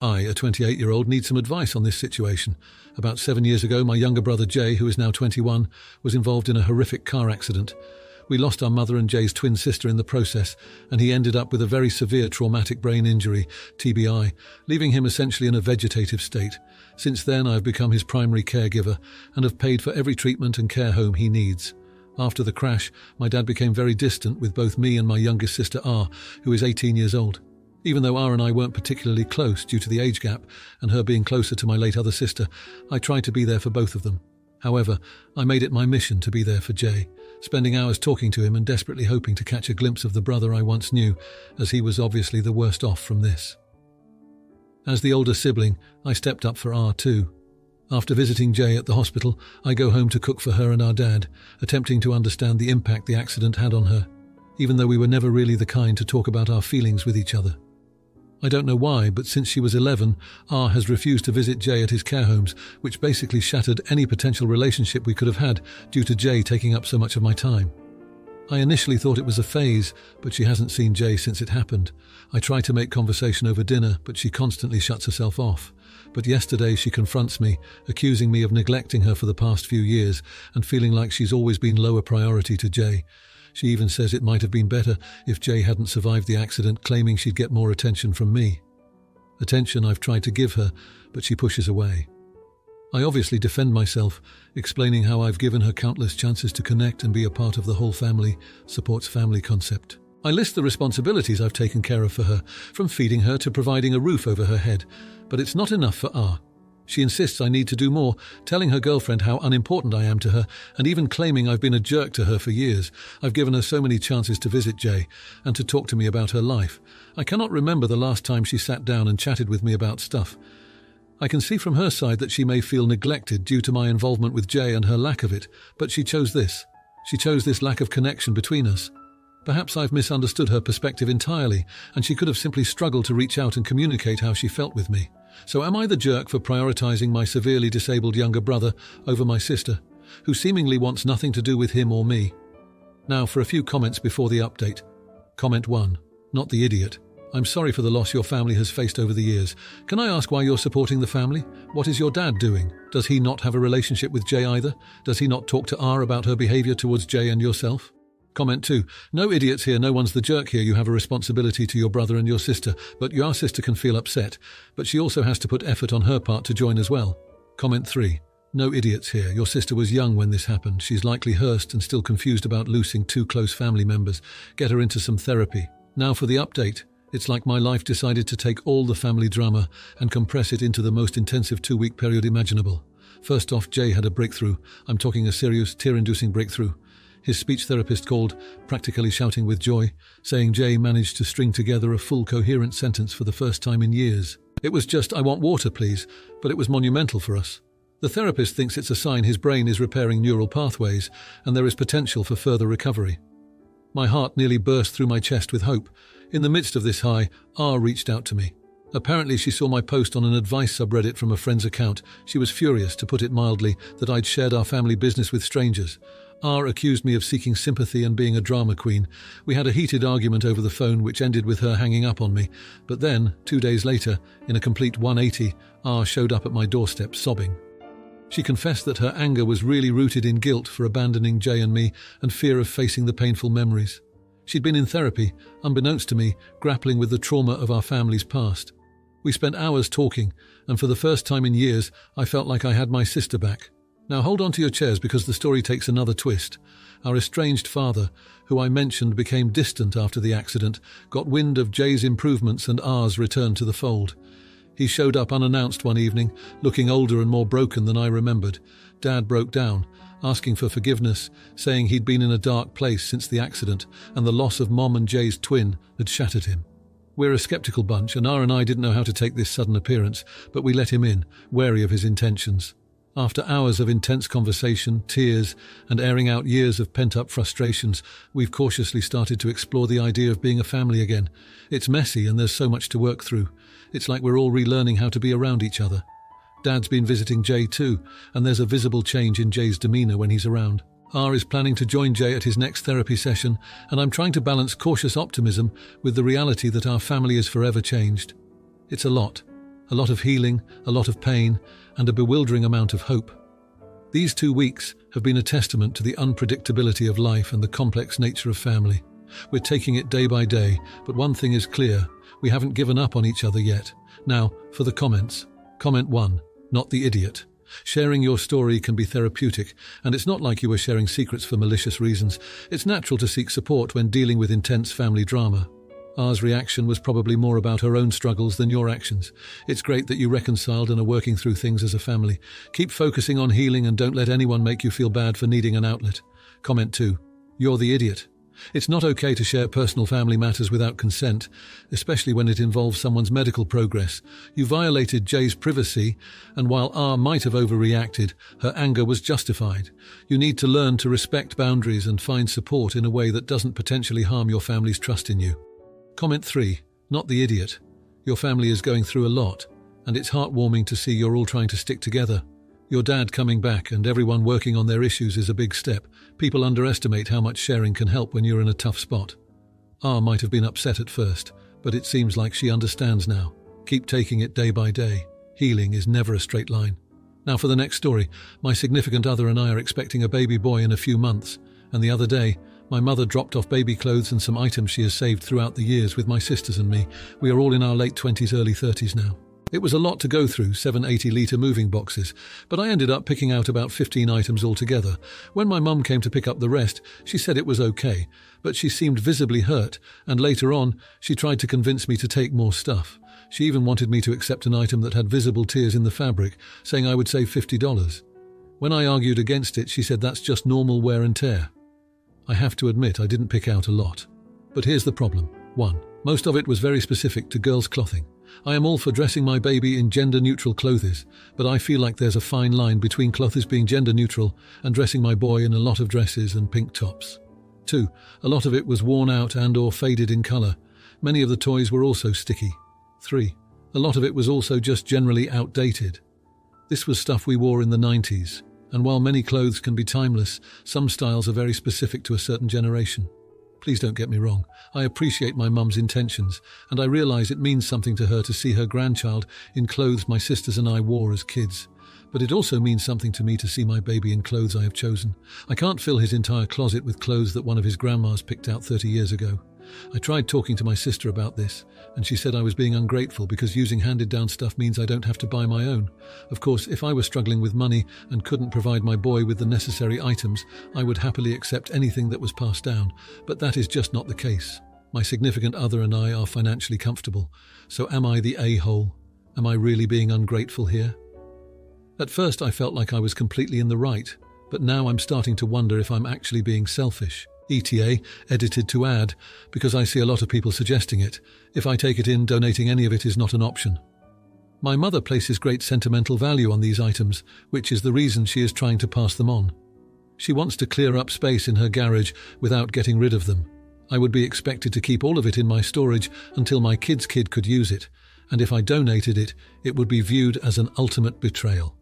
I, a 28-year-old, need some advice on this situation. About 7 years ago, my younger brother Jay, who is now 21, was involved in a horrific car accident. We lost our mother and Jay's twin sister in the process, and he ended up with a very severe traumatic brain injury, TBI, leaving him essentially in a vegetative state. Since then, I have become his primary caregiver and have paid for every treatment and care home he needs. After the crash, my dad became very distant with both me and my youngest sister R, who is 18 years old. Even though R and I weren't particularly close due to the age gap and her being closer to my late other sister, I tried to be there for both of them. However, I made it my mission to be there for Jay, spending hours talking to him and desperately hoping to catch a glimpse of the brother I once knew, as he was obviously the worst off from this. As the older sibling, I stepped up for R too. After visiting Jay at the hospital, I go home to cook for her and our dad, attempting to understand the impact the accident had on her, even though we were never really the kind to talk about our feelings with each other. I don't know why, but since she was 11, R has refused to visit Jay at his care homes, which basically shattered any potential relationship we could have had due to Jay taking up so much of my time. I initially thought it was a phase, but she hasn't seen Jay since it happened. I try to make conversation over dinner, but she constantly shuts herself off. But yesterday she confronts me, accusing me of neglecting her for the past few years and feeling like she's always been lower priority to Jay. She even says it might have been better if Jay hadn't survived the accident, claiming she'd get more attention from me. Attention I've tried to give her, but she pushes away. I obviously defend myself, explaining how I've given her countless chances to connect and be a part of the whole family, supports family concept. I list the responsibilities I've taken care of for her, from feeding her to providing a roof over her head, but it's not enough for R. She insists I need to do more, telling her girlfriend how unimportant I am to her, and even claiming I've been a jerk to her for years. I've given her so many chances to visit Jay and to talk to me about her life. I cannot remember the last time she sat down and chatted with me about stuff. I can see from her side that she may feel neglected due to my involvement with Jay and her lack of it, but she chose this. She chose this lack of connection between us. Perhaps I've misunderstood her perspective entirely, and she could have simply struggled to reach out and communicate how she felt with me. So am I the jerk for prioritizing my severely disabled younger brother over my sister, who seemingly wants nothing to do with him or me? Now for a few comments before the update. Comment 1. Not the idiot. I'm sorry for the loss your family has faced over the years. Can I ask why you're supporting the family? What is your dad doing? Does he not have a relationship with Jay either? Does he not talk to R about her behavior towards Jay and yourself? Comment 2. No idiots here, no one's the jerk here. You have a responsibility to your brother and your sister, but your sister can feel upset, but she also has to put effort on her part to join as well. Comment 3. No idiots here. Your sister was young when this happened. She's likely hurt and still confused about losing 2 close family members. Get her into some therapy. Now for the update. It's like my life decided to take all the family drama and compress it into the most intensive 2-week period imaginable. First off, Jay had a breakthrough. I'm talking a serious, tear-inducing breakthrough. His speech therapist called, practically shouting with joy, saying Jay managed to string together a full coherent sentence for the first time in years. It was just, "I want water, please," but it was monumental for us. The therapist thinks it's a sign his brain is repairing neural pathways and there is potential for further recovery. My heart nearly burst through my chest with hope. In the midst of this high, R reached out to me. Apparently she saw my post on an advice subreddit from a friend's account. She was furious, to put it mildly, that I'd shared our family business with strangers. R accused me of seeking sympathy and being a drama queen. We had a heated argument over the phone which ended with her hanging up on me. But then, 2 days later, in a complete 180, R showed up at my doorstep sobbing. She confessed that her anger was really rooted in guilt for abandoning Jay and me and fear of facing the painful memories. She'd been in therapy, unbeknownst to me, grappling with the trauma of our family's past. We spent hours talking, and for the first time in years, I felt like I had my sister back. Now hold on to your chairs because the story takes another twist. Our estranged father, who I mentioned became distant after the accident, got wind of Jay's improvements and R's return to the fold. He showed up unannounced one evening, looking older and more broken than I remembered. Dad broke down, asking for forgiveness, saying he'd been in a dark place since the accident and the loss of Mom and Jay's twin had shattered him. We're a skeptical bunch, and R and I didn't know how to take this sudden appearance, but we let him in, wary of his intentions. After hours of intense conversation, tears, and airing out years of pent-up frustrations, we've cautiously started to explore the idea of being a family again. It's messy and there's so much to work through. It's like we're all relearning how to be around each other. Dad's been visiting Jay too, and there's a visible change in Jay's demeanour when he's around. R is planning to join Jay at his next therapy session, and I'm trying to balance cautious optimism with the reality that our family is forever changed. It's a lot. a lot of healing, a lot of pain, and a bewildering amount of hope. These 2 weeks have been a testament to the unpredictability of life and the complex nature of family. We're taking it day by day, but one thing is clear, we haven't given up on each other yet. Now, for the comments. Comment 1, not the idiot. Sharing your story can be therapeutic, and it's not like you were sharing secrets for malicious reasons. It's natural to seek support when dealing with intense family drama. R's reaction was probably more about her own struggles than your actions. It's great that you reconciled and are working through things as a family. Keep focusing on healing and don't let anyone make you feel bad for needing an outlet. Comment 2, you're the idiot. It's not okay to share personal family matters without consent, especially when it involves someone's medical progress. You violated Jay's privacy, and while R might have overreacted, her anger was justified. You need to learn to respect boundaries and find support in a way that doesn't potentially harm your family's trust in you. Comment 3, not the idiot. Your family is going through a lot, and it's heartwarming to see you're all trying to stick together. Your dad coming back and everyone working on their issues is a big step. People underestimate how much sharing can help when you're in a tough spot. R might have been upset at first, but it seems like she understands now. Keep taking it day by day. Healing is never a straight line. Now for the next story. My significant other and I are expecting a baby boy in a few months, and the other day, my mother dropped off baby clothes and some items she has saved throughout the years with my sisters and me. We are all in our late 20s, early 30s now. It was a lot to go through, 7 80-litre moving boxes, but I ended up picking out about 15 items altogether. When my mum came to pick up the rest, she said it was okay, but she seemed visibly hurt, and later on, she tried to convince me to take more stuff. She even wanted me to accept an item that had visible tears in the fabric, saying I would save $50. When I argued against it, she said that's just normal wear and tear. I have to admit I didn't pick out a lot. But here's the problem. 1. Most of it was very specific to girls' clothing. I am all for dressing my baby in gender-neutral clothes, but I feel like there's a fine line between clothes being gender-neutral and dressing my boy in a lot of dresses and pink tops. 2. A lot of it was worn out and/or faded in colour. Many of the toys were also sticky. 3. A lot of it was also just generally outdated. This was stuff we wore in the 90s, and while many clothes can be timeless, some styles are very specific to a certain generation. Please don't get me wrong, I appreciate my mum's intentions, and I realise it means something to her to see her grandchild in clothes my sisters and I wore as kids. But it also means something to me to see my baby in clothes I have chosen. I can't fill his entire closet with clothes that one of his grandmas picked out 30 years ago. I tried talking to my sister about this, and she said I was being ungrateful because using handed-down stuff means I don't have to buy my own. Of course, if I were struggling with money and couldn't provide my boy with the necessary items, I would happily accept anything that was passed down, but that is just not the case. My significant other and I are financially comfortable, so am I the a-hole? Am I really being ungrateful here? At first I felt like I was completely in the right, but now I'm starting to wonder if I'm actually being selfish. ETA, edited to add, because I see a lot of people suggesting it. If I take it in, donating any of it is not an option. My mother places great sentimental value on these items, which is the reason she is trying to pass them on. She wants to clear up space in her garage without getting rid of them. I would be expected to keep all of it in my storage until my kid's kid could use it, and if I donated it, it would be viewed as an ultimate betrayal.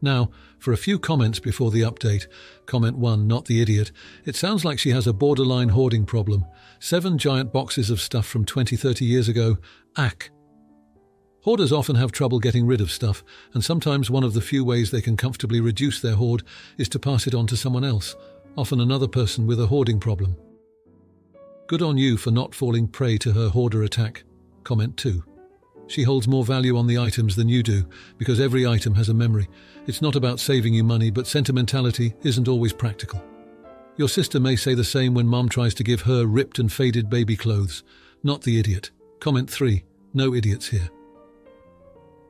Now, for a few comments before the update. Comment 1, not the idiot. It sounds like she has a borderline hoarding problem. 7 giant boxes of stuff from 20-30 years ago. Ack. Hoarders often have trouble getting rid of stuff, and sometimes one of the few ways they can comfortably reduce their hoard is to pass it on to someone else, often another person with a hoarding problem. Good on you for not falling prey to her hoarder attack. Comment 2. She holds more value on the items than you do, because every item has a memory. It's not about saving you money, but sentimentality isn't always practical. Your sister may say the same when mum tries to give her ripped and faded baby clothes. Not the idiot. Comment 3. No idiots here.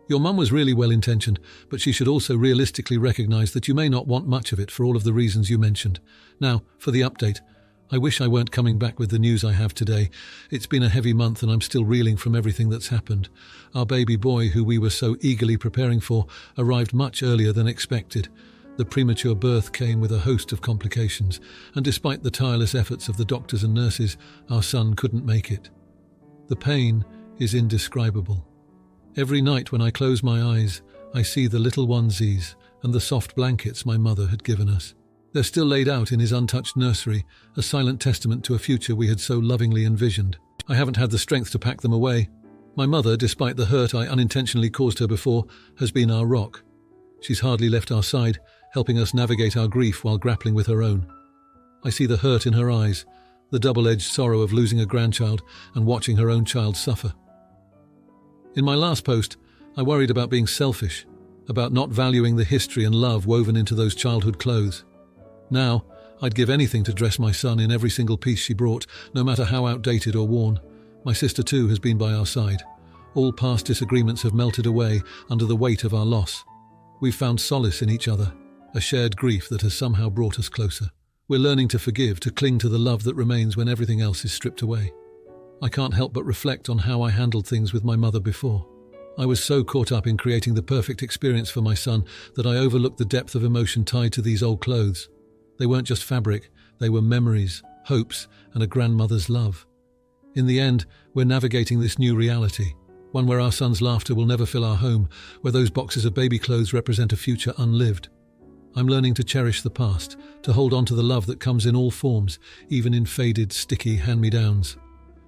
Your mum was really well-intentioned, but she should also realistically recognise that you may not want much of it for all of the reasons you mentioned. Now, for the update. I wish I weren't coming back with the news I have today. It's been a heavy month and I'm still reeling from everything that's happened. Our baby boy, who we were so eagerly preparing for, arrived much earlier than expected. The premature birth came with a host of complications, and despite the tireless efforts of the doctors and nurses, our son couldn't make it. The pain is indescribable. Every night when I close my eyes, I see the little onesies and the soft blankets my mother had given us. They're still laid out in his untouched nursery, a silent testament to a future we had so lovingly envisioned. I haven't had the strength to pack them away. My mother, despite the hurt I unintentionally caused her before, has been our rock. She's hardly left our side, helping us navigate our grief while grappling with her own. I see the hurt in her eyes, the double-edged sorrow of losing a grandchild and watching her own child suffer. In my last post, I worried about being selfish, about not valuing the history and love woven into those childhood clothes. Now, I'd give anything to dress my son in every single piece she brought, no matter how outdated or worn. My sister too has been by our side. All past disagreements have melted away under the weight of our loss. We've found solace in each other, a shared grief that has somehow brought us closer. We're learning to forgive, to cling to the love that remains when everything else is stripped away. I can't help but reflect on how I handled things with my mother before. I was so caught up in creating the perfect experience for my son that I overlooked the depth of emotion tied to these old clothes. They weren't just fabric, they were memories, hopes, and a grandmother's love. In the end, we're navigating this new reality, one where our son's laughter will never fill our home, where those boxes of baby clothes represent a future unlived. I'm learning to cherish the past, to hold on to the love that comes in all forms, even in faded, sticky hand-me-downs.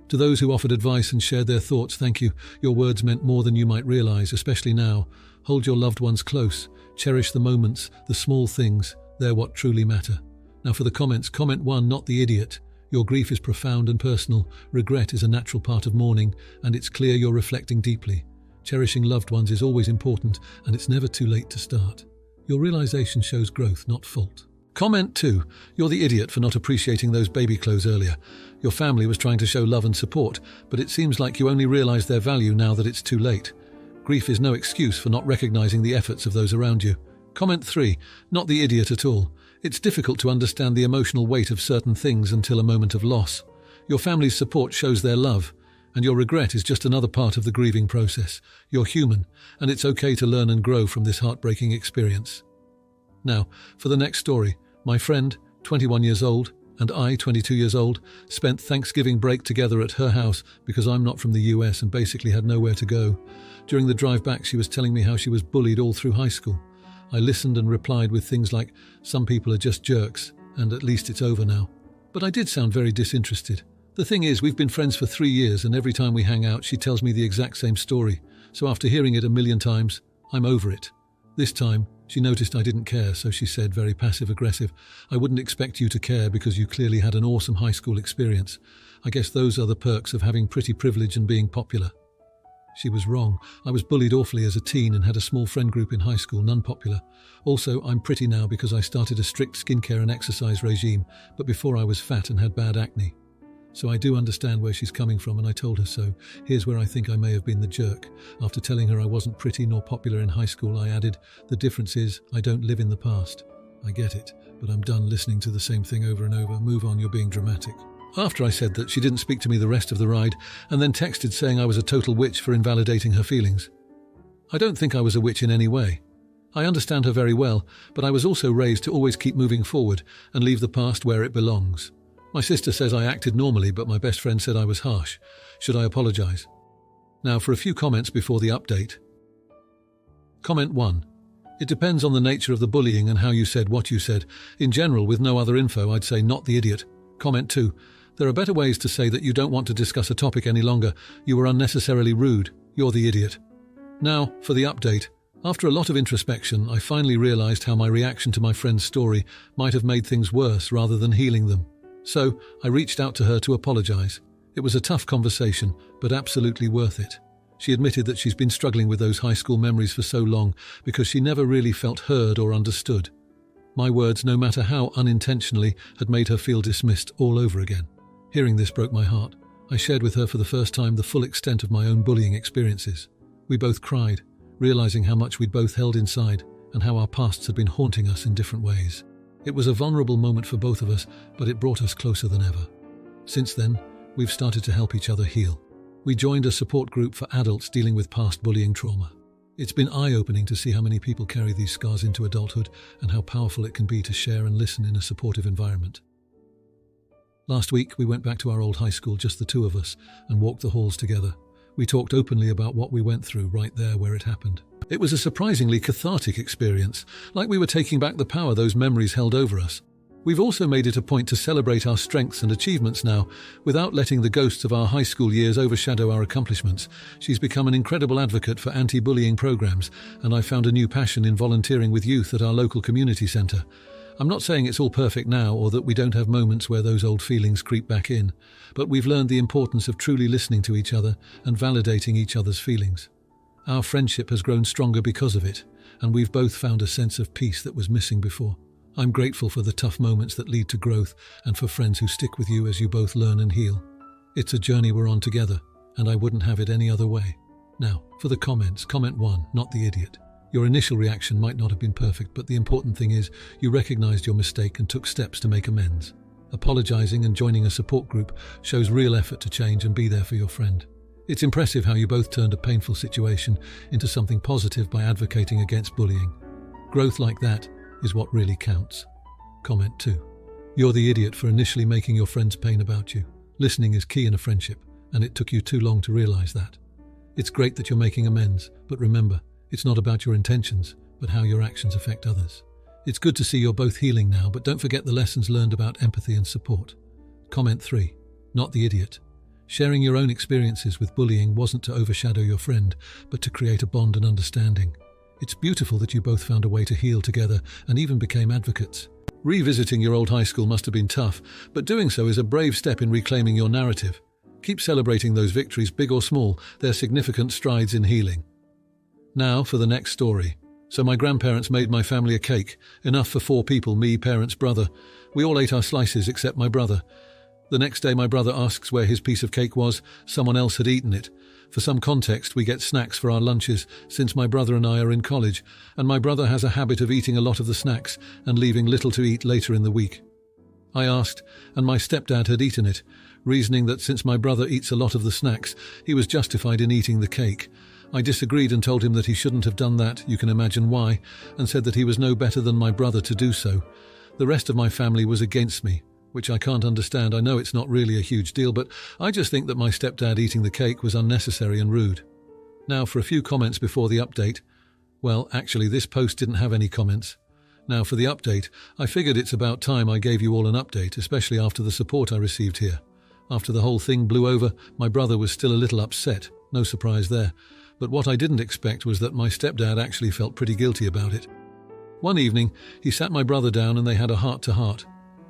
To those who offered advice and shared their thoughts, thank you. Your words meant more than you might realize, especially now. Hold your loved ones close. Cherish the moments, the small things. They're what truly matter. Now for the comments. Comment 1, not the idiot. Your grief is profound and personal. Regret is a natural part of mourning, and it's clear you're reflecting deeply. Cherishing loved ones is always important, and it's never too late to start. Your realization shows growth, not fault. Comment 2. You're the idiot for not appreciating those baby clothes earlier. Your family was trying to show love and support, but it seems like you only realize their value now that it's too late. Grief is no excuse for not recognizing the efforts of those around you. Comment 3. Not the idiot at all. It's difficult to understand the emotional weight of certain things until a moment of loss. Your family's support shows their love, and your regret is just another part of the grieving process. You're human, and it's okay to learn and grow from this heartbreaking experience. Now, for the next story. My friend, 21 years old, and I, 22 years old, spent Thanksgiving break together at her house because I'm not from the US and basically had nowhere to go. During the drive back, she was telling me how she was bullied all through high school. I listened and replied with things like, "Some people are just jerks, and at least it's over now." But I did sound very disinterested. The thing is, we've been friends for 3 years, and every time we hang out, she tells me the exact same story. So after hearing it a million times, I'm over it. This time, she noticed I didn't care, so she said, very passive-aggressive, "I wouldn't expect you to care because you clearly had an awesome high school experience. I guess those are the perks of having pretty privilege and being popular." She was wrong. I was bullied awfully as a teen and had a small friend group in high school, none popular. Also, I'm pretty now because I started a strict skincare and exercise regime, but before I was fat and had bad acne. So I do understand where she's coming from, and I told her so. Here's where I think I may have been the jerk. After telling her I wasn't pretty nor popular in high school, I added, "The difference is, I don't live in the past." I get it, but I'm done listening to the same thing over and over. Move on, you're being dramatic. After I said that, she didn't speak to me the rest of the ride, and then texted saying I was a total witch for invalidating her feelings. I don't think I was a witch in any way. I understand her very well, but I was also raised to always keep moving forward and leave the past where it belongs. My sister says I acted normally, but my best friend said I was harsh. Should I apologize? Now for a few comments before the update. Comment 1. It depends on the nature of the bullying and how you said what you said. In general, with no other info, I'd say not the idiot. Comment 2. There are better ways to say that you don't want to discuss a topic any longer. You were unnecessarily rude. You're the idiot. Now for the update. After a lot of introspection, I finally realized how my reaction to my friend's story might have made things worse rather than healing them. So, I reached out to her to apologize. It was a tough conversation, but absolutely worth it. She admitted that she's been struggling with those high school memories for so long because she never really felt heard or understood. My words, no matter how unintentionally, had made her feel dismissed all over again. Hearing this broke my heart. I shared with her for the first time the full extent of my own bullying experiences. We both cried, realizing how much we'd both held inside and how our pasts had been haunting us in different ways. It was a vulnerable moment for both of us, but it brought us closer than ever. Since then, we've started to help each other heal. We joined a support group for adults dealing with past bullying trauma. It's been eye-opening to see how many people carry these scars into adulthood and how powerful it can be to share and listen in a supportive environment. Last week, we went back to our old high school, just the two of us, and walked the halls together. We talked openly about what we went through right there where it happened. It was a surprisingly cathartic experience, like we were taking back the power those memories held over us. We've also made it a point to celebrate our strengths and achievements now, without letting the ghosts of our high school years overshadow our accomplishments. She's become an incredible advocate for anti-bullying programs, and I found a new passion in volunteering with youth at our local community centre. I'm not saying it's all perfect now or that we don't have moments where those old feelings creep back in, but we've learned the importance of truly listening to each other and validating each other's feelings. Our friendship has grown stronger because of it, and we've both found a sense of peace that was missing before. I'm grateful for the tough moments that lead to growth and for friends who stick with you as you both learn and heal. It's a journey we're on together, and I wouldn't have it any other way. Now, for the comments. Comment 1, not the idiot. Your initial reaction might not have been perfect, but the important thing is you recognized your mistake and took steps to make amends. Apologizing and joining a support group shows real effort to change and be there for your friend. It's impressive how you both turned a painful situation into something positive by advocating against bullying. Growth like that is what really counts. Comment 2. You're the idiot for initially making your friend's pain about you. Listening is key in a friendship, and it took you too long to realize that. It's great that you're making amends, but remember, it's not about your intentions, but how your actions affect others. It's good to see you're both healing now, but don't forget the lessons learned about empathy and support. Comment 3. Not the idiot. Sharing your own experiences with bullying wasn't to overshadow your friend, but to create a bond and understanding. It's beautiful that you both found a way to heal together and even became advocates. Revisiting your old high school must have been tough, but doing so is a brave step in reclaiming your narrative. Keep celebrating those victories, big or small. They're significant strides in healing. Now for the next story. So my grandparents made my family a cake, enough for 4 people, me, parents, brother. We all ate our slices except my brother. The next day my brother asks where his piece of cake was. Someone else had eaten it. For some context, we get snacks for our lunches since my brother and I are in college, and my brother has a habit of eating a lot of the snacks and leaving little to eat later in the week. I asked, and my stepdad had eaten it, reasoning that since my brother eats a lot of the snacks, he was justified in eating the cake. I disagreed and told him that he shouldn't have done that, you can imagine why, and said that he was no better than my brother to do so. The rest of my family was against me, which I can't understand. I know it's not really a huge deal, but I just think that my stepdad eating the cake was unnecessary and rude. Now for a few comments before the update. Well, actually, this post didn't have any comments. Now for the update. I figured it's about time I gave you all an update, especially after the support I received here. After the whole thing blew over, my brother was still a little upset. No surprise there. But what I didn't expect was that my stepdad actually felt pretty guilty about it. One evening, he sat my brother down and they had a heart-to-heart.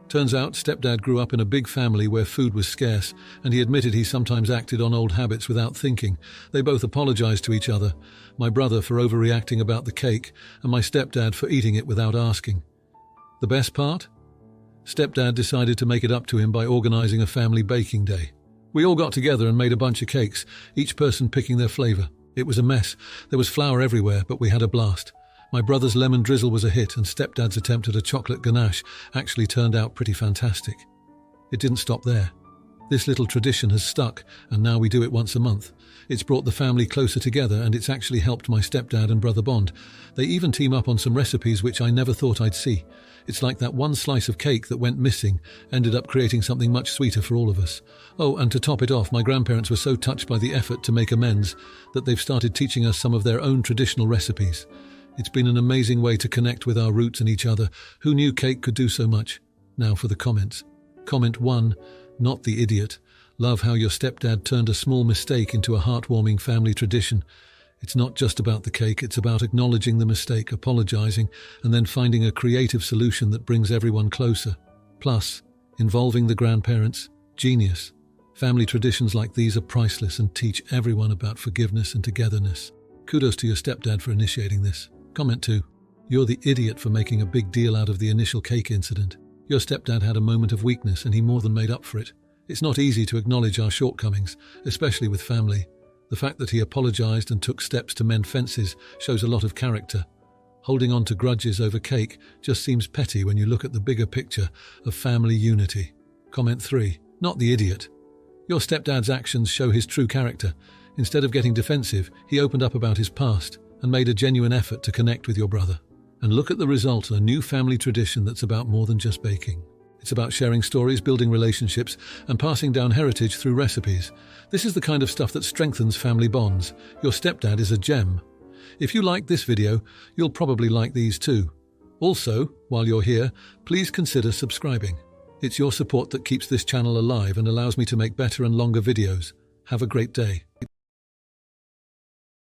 Turns out stepdad grew up in a big family where food was scarce, and he admitted he sometimes acted on old habits without thinking. They both apologized to each other, my brother for overreacting about the cake, and my stepdad for eating it without asking. The best part? Stepdad decided to make it up to him by organizing a family baking day. We all got together and made a bunch of cakes, each person picking their flavor. It was a mess. There was flour everywhere, but we had a blast. My brother's lemon drizzle was a hit, and stepdad's attempt at a chocolate ganache actually turned out pretty fantastic. It didn't stop there. This little tradition has stuck, and now we do it once a month. It's brought the family closer together, and it's actually helped my stepdad and brother bond. They even team up on some recipes which I never thought I'd see. It's like that one slice of cake that went missing ended up creating something much sweeter for all of us. Oh, and to top it off, my grandparents were so touched by the effort to make amends that they've started teaching us some of their own traditional recipes. It's been an amazing way to connect with our roots and each other. Who knew cake could do so much? Now for the comments. Comment 1, not the idiot. Love how your stepdad turned a small mistake into a heartwarming family tradition. It's not just about the cake, it's about acknowledging the mistake, apologizing, and then finding a creative solution that brings everyone closer. Plus, involving the grandparents. Genius. Family traditions like these are priceless and teach everyone about forgiveness and togetherness. Kudos to your stepdad for initiating this. Comment 2. You're the idiot for making a big deal out of the initial cake incident. Your stepdad had a moment of weakness and he more than made up for it. It's not easy to acknowledge our shortcomings, especially with family. The fact that he apologized and took steps to mend fences shows a lot of character. Holding on to grudges over cake just seems petty when you look at the bigger picture of family unity. Comment 3. Not the idiot. Your stepdad's actions show his true character. Instead of getting defensive, he opened up about his past and made a genuine effort to connect with your brother. And look at the result, a new family tradition that's about more than just baking. It's about sharing stories, building relationships, and passing down heritage through recipes. This is the kind of stuff that strengthens family bonds. Your stepdad is a gem. If you liked this video, you'll probably like these too. Also, while you're here, please consider subscribing. It's your support that keeps this channel alive and allows me to make better and longer videos. Have a great day.